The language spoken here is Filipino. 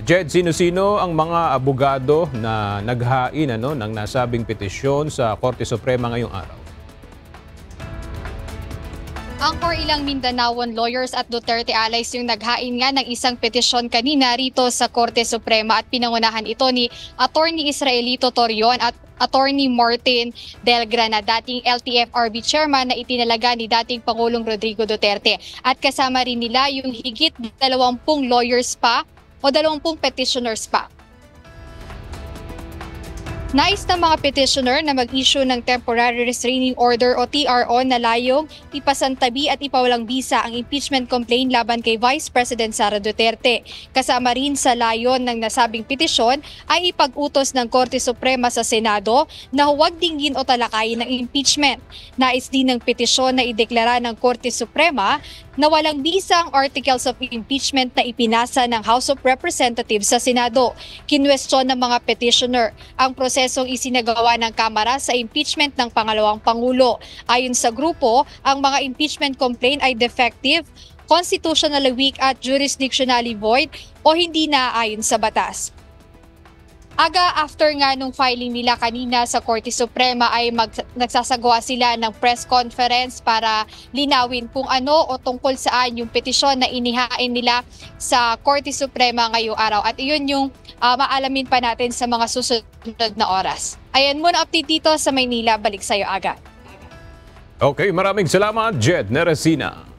Jed, sino-sino ang mga abogado na naghain ng nasabing petisyon sa Korte Suprema ngayong araw? Ang for ilang Mindanaon lawyers at Duterte allies yung naghain nga ng isang petisyon kanina rito sa Korte Suprema at pinangunahan ito ni Attorney Israelito Torion at Attorney Martin Delgrana, dating LTFRB chairman na itinalaga ni dating Pangulong Rodrigo Duterte. At kasama rin nila yung higit 20 lawyers pa o 20 petitioners pa. Nais ng mga petitioner na mag-issue ng Temporary Restraining Order o TRO na layong ipasantabi at ipawalang bisa ang impeachment complaint laban kay Vice President Sara Duterte. Kasama rin sa layon ng nasabing petisyon ay ipag-utos ng Korte Suprema sa Senado na huwag dinggin o talakayin ng impeachment. Nais din ng petisyon na ideklara ng Korte Suprema na walang bisa ang articles of impeachment na ipinasa ng House of Representatives sa Senado. Kinwestiyon ng mga petitioner ang prosesong isinagawa ng Kamara sa impeachment ng pangalawang Pangulo. Ayon sa grupo, ang mga impeachment complaint ay defective, constitutionally weak at jurisdictionally void o hindi naaayon sa batas. Aga after nga nung filing nila kanina sa Korte Suprema ay nagsasagawa sila ng press conference para linawin kung ano o tungkol saan yung petisyon na inihain nila sa Korte Suprema ngayong araw. At iyon yung maalamin pa natin sa mga susunod na oras. Ayan muna update dito sa Maynila. Balik sa'yo, Aga. Okay, maraming salamat, Jed Neresina.